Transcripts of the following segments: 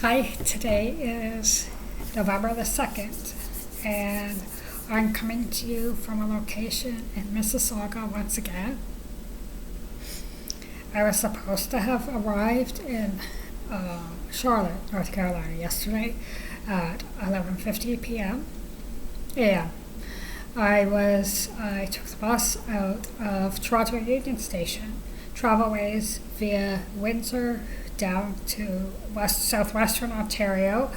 Hi, today is November the 2nd, and I'm coming to you from a location in Mississauga once again. I was supposed to have arrived in Charlotte, North Carolina yesterday at 11:50 p.m. a.m. I took the bus out of Toronto Union Station, travelways via Windsor down to southwestern Ontario,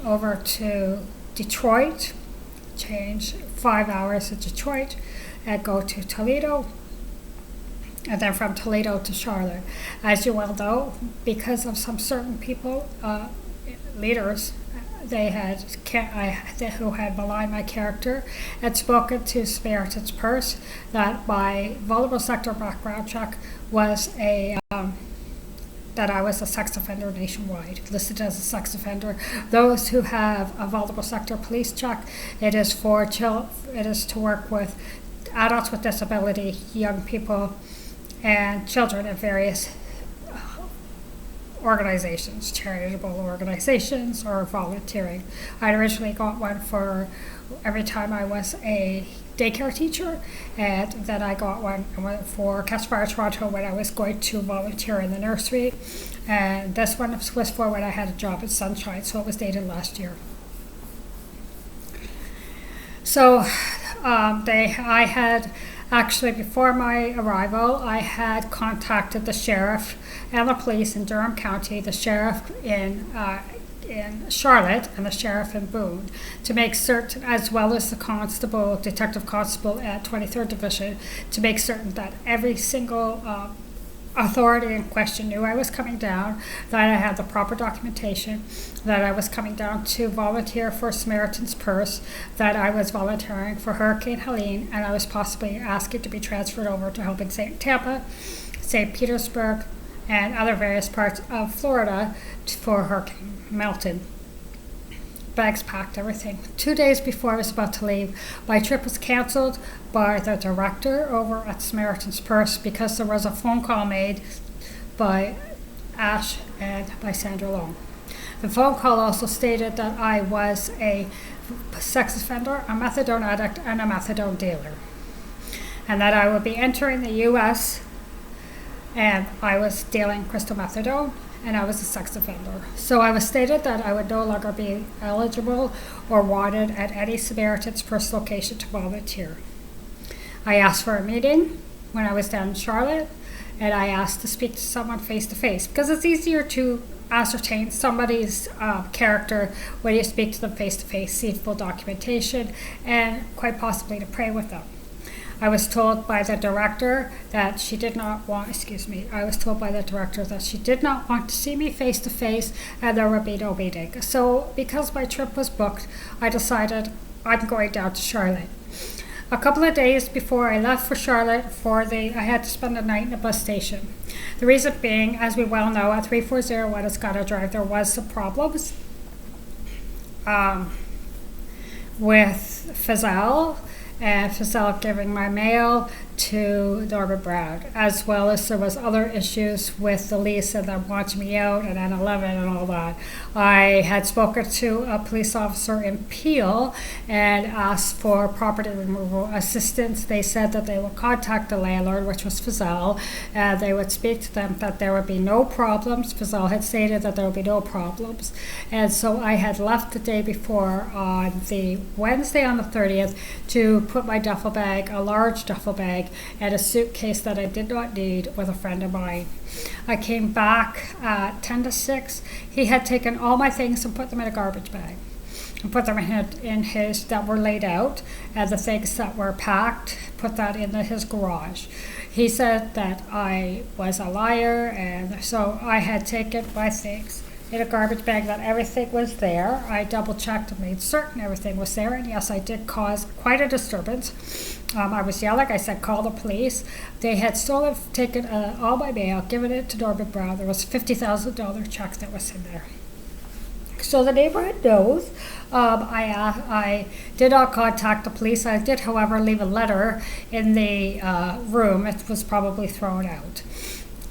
over to Detroit, change 5 hours to Detroit, and go to Toledo, and then from Toledo to Charlotte. As you well know, because of some certain people, leaders, who had maligned my character, had spoken to Samaritan's Purse that my vulnerable sector background check was that I was a sex offender nationwide, listed as a sex offender. Those who have a vulnerable sector police check, it is to work with adults with disability, young people, and children in various organizations, charitable organizations, or volunteering. I originally got one for every time I was a daycare teacher, and then I got one for Catch Fire Toronto when I was going to volunteer in the nursery, and this one was for when I had a job at Sunshine, so it was dated last year. So I had actually, before my arrival, I had contacted the sheriff and the police in Durham County, the sheriff in Charlotte and the sheriff in Boone, to make certain, as well as the detective constable at 23rd Division, to make certain that every single authority in question knew I was coming down, that I had the proper documentation, that I was coming down to volunteer for Samaritan's Purse, that I was volunteering for Hurricane Helene, and I was possibly asking to be transferred over to help in St. Tampa, St. Petersburg, and other various parts of Florida for Hurricane Milton. Bags packed, everything. 2 days before I was about to leave, my trip was canceled by the director over at Samaritan's Purse because there was a phone call made by Ash and by Sandra Long. The phone call also stated that I was a sex offender, a methadone addict, and a methadone dealer, and that I would be entering the U.S. and I was dealing crystal methadone, and I was a sex offender. So I was stated that I would no longer be eligible or wanted at any Samaritan's Purse location to volunteer. I asked for a meeting when I was down in Charlotte, and I asked to speak to someone face to face because it's easier to ascertain somebody's character when you speak to them face to face, see full documentation, and quite possibly to pray with them. I was told by the director that she did not want to see me face to face, and there would be no meeting. So because my trip was booked, I decided I'm going down to Charlotte. A couple of days before I left for Charlotte, I had to spend the night in a bus station. The reason being, as we well know, at 3401 Escada Drive, there was some problems with Fazal, and Fazal giving my mail to Norman Brown, as well as there was other issues with the lease and them watching me out and N11 and all that. I had spoken to a police officer in Peel and asked for property removal assistance. They said that they would contact the landlord, which was Fazal, and they would speak to them that there would be no problems. Fazal had stated that there would be no problems, and so I had left the day before on the Wednesday on the 30th to put my duffel bag, a large duffel bag, and a suitcase that I did not need with a friend of mine. I came back at 10 to 6. He had taken all my things and put them in a garbage bag and put them in his that were laid out, and the things that were packed, put that in his garage. He said that I was a liar, and so I had taken my things in a garbage bag, that everything was there. I double checked and made certain everything was there, and yes, I did cause quite a disturbance. I was yelling. I said, call the police. They had taken all my mail, given it to Norman Brown. There was a $50,000 check that was in there. So the neighborhood knows. I did not contact the police. I did, however, leave a letter in the room. It was probably thrown out.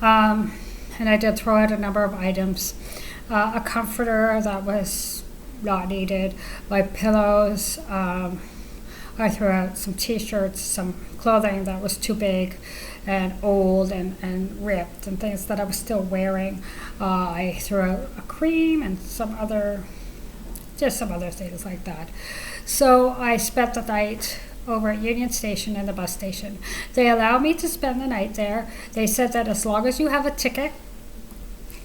And I did throw out a number of items. a comforter that was not needed, my pillows. I threw out some t-shirts, some clothing that was too big and old and ripped, and things that I was still wearing. I threw out a cream and some other things like that. So I spent the night over at Union Station and the bus station. They allowed me to spend the night there. They said that as long as you have a ticket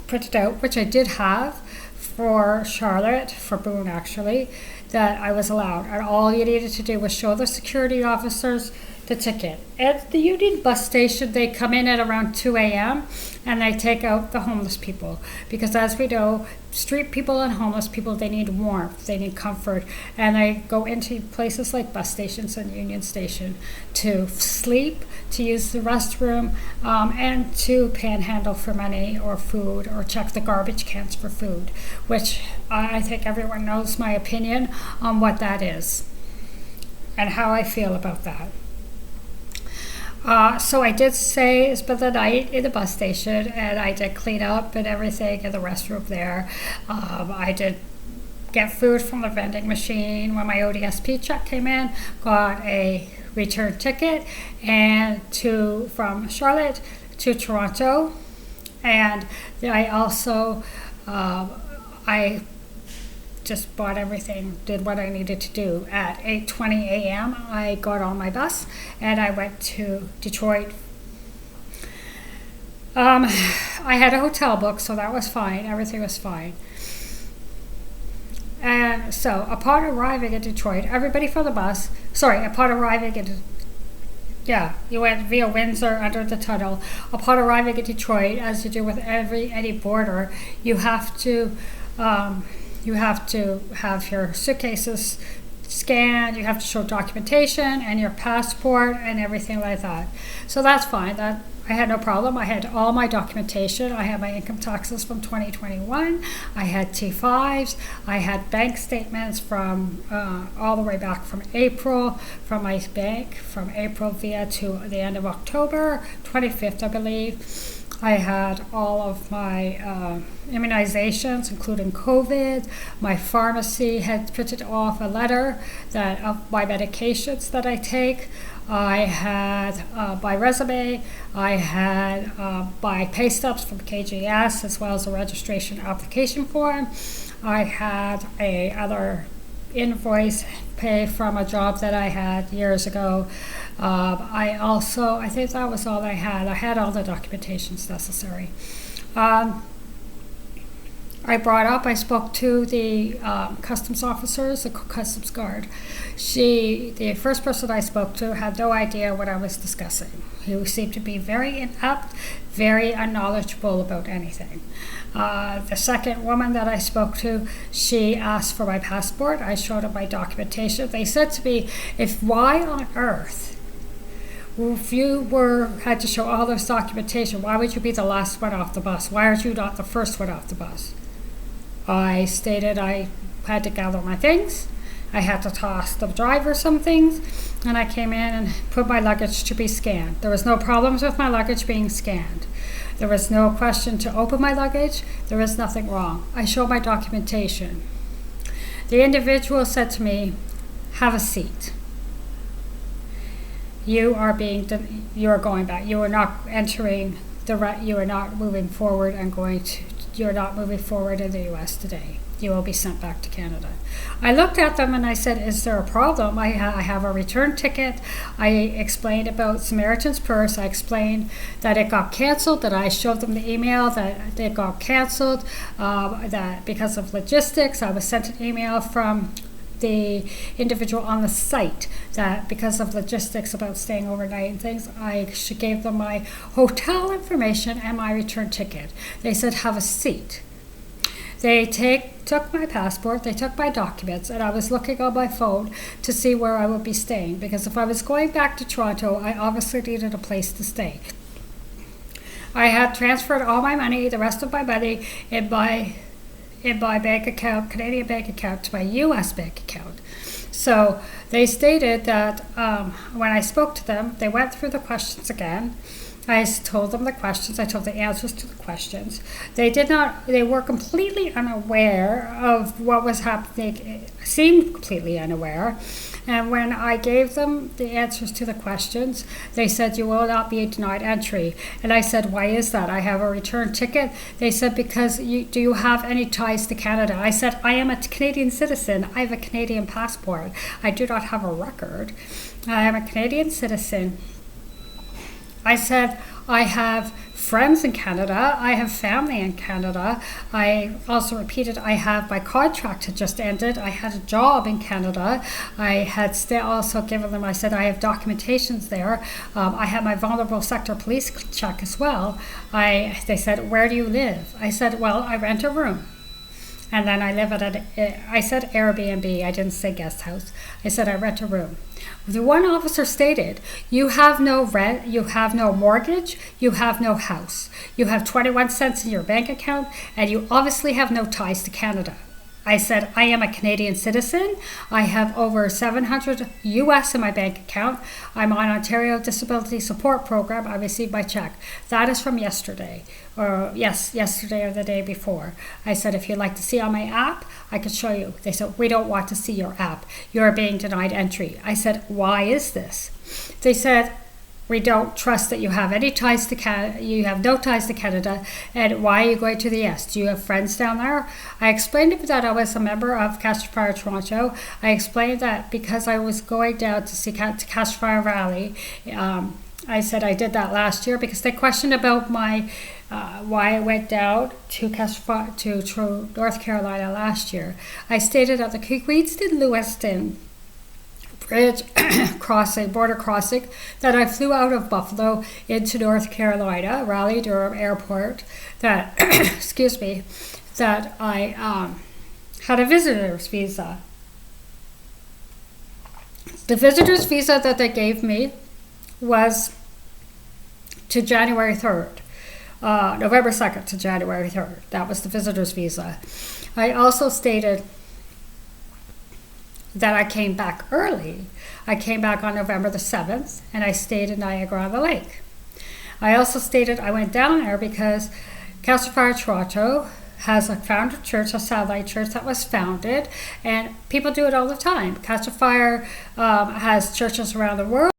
printed out, which I did have for Charlotte, for Boone actually, that I was allowed. And all you needed to do was show the security officers the ticket. At the Union bus station, they come in at around 2 a.m. and they take out the homeless people. Because as we know, street people and homeless people, they need warmth, they need comfort. And they go into places like bus stations and Union Station to sleep, to use the restroom, and to panhandle for money or food, or check the garbage cans for food, which I think everyone knows my opinion on what that is and how I feel about that. So I did spend the night in the bus station, and I did clean up and everything in the restroom there. I did get food from the vending machine when my ODSP check came in, got a return ticket and from Charlotte to Toronto. And I also I just bought everything, did what I needed to do. At 8:20 a.m. I got on my bus and I went to Detroit. I had a hotel book, so that was fine. Everything was fine. And so upon arriving in Detroit, everybody from the bus, upon arriving in, you went via Windsor under the tunnel. Upon arriving in Detroit, as you do with any border, you have to have your suitcases scanned, you have to show documentation and your passport and everything like that. So that's fine. That I had no problem. I had all my documentation. I had my income taxes from 2021. I had T5s. I had bank statements from all the way back from April, from my bank, from April via to the end of October, 25th, I believe. I had all of my immunizations, including COVID. My pharmacy had printed off a letter of my medications that I take. I had my resume. I had my pay stubs from KGS, as well as a registration application form. I had other invoice pay from a job that I had years ago. I think that was all I had. I had all the documentations necessary. I spoke to the customs officers, the customs guard. The first person I spoke to had no idea what I was discussing. He seemed to be very inept, very unknowledgeable about anything. The second woman that I spoke to, she asked for my passport. I showed her my documentation. They said to me, why on earth, if you had to show all this documentation, why would you be the last one off the bus? Why aren't you not the first one off the bus? I stated I had to gather my things. I had to toss the driver some things, and I came in and put my luggage to be scanned. There was no problems with my luggage being scanned. There was no question to open my luggage. There was nothing wrong. I showed my documentation. The individual said to me, "Have a seat. You are going back. You are not entering you are not moving forward you're not moving forward in the U.S. today. You will be sent back to Canada." I looked at them and I said, "Is there a problem? I have a return ticket." I explained about Samaritan's Purse. I explained that it got canceled, that I showed them the email that it got canceled, that because of logistics, I was sent an email from the individual on the site that because of logistics about staying overnight and things, I gave them my hotel information and my return ticket. They said, "Have a seat." They took my passport, they took my documents, and I was looking on my phone to see where I would be staying, because if I was going back to Toronto, I obviously needed a place to stay. I had transferred all my money, the rest of my money, in my bank account, Canadian bank account, to my U.S. bank account. So they stated that when I spoke to them, they went through the questions again, I told them the questions. I told the answers to the questions. They were completely unaware of what was happening, seemed completely unaware. And when I gave them the answers to the questions, they said, you will not be denied entry. And I said, why is that? I have a return ticket. They said, because do you have any ties to Canada? I said, I am a Canadian citizen. I have a Canadian passport. I do not have a record. I am a Canadian citizen. I said, I have friends in Canada. I have family in Canada. I also repeated, my contract had just ended. I had a job in Canada. I had also given them, I said, I have documentations there. I had my vulnerable sector police check as well. They said, where do you live? I said, well, I rent a room. And then I live at I said Airbnb, I didn't say guest house. I said I rent a room. The one officer stated, you have no rent, you have no mortgage, you have no house. You have 21 cents in your bank account, and you obviously have no ties to Canada. I said, I am a Canadian citizen. I have over $700 US in my bank account. I'm on Ontario Disability Support Program. I received my check. That is from yesterday. Yesterday or the day before. I said, if you'd like to see on my app, I could show you. They said, we don't want to see your app. You're being denied entry. I said, why is this? They said, we don't trust that you have any ties to Canada. You have no ties to Canada. And why are you going to the S? Do you have friends down there? I explained that I was a member of Castor Fire Toronto. I explained that because I was going down to see Castor Fire Rally. I said I did that last year because they questioned about my why I went down to North Carolina last year. I stated at the Queenston-Lewiston Bridge border crossing, that I flew out of Buffalo into North Carolina, Raleigh-Durham Airport, that, excuse me, that I had a visitor's visa. The visitor's visa that they gave me was to January 3rd, November 2nd to January 3rd. That was the visitor's visa. I also stated that I came back early. I came back on November the 7th, and I stayed in Niagara-on-the-Lake. I also stated I went down there because Castor Fire Toronto has a founded church, a satellite church that was founded, and people do it all the time. Castor Fire has churches around the world.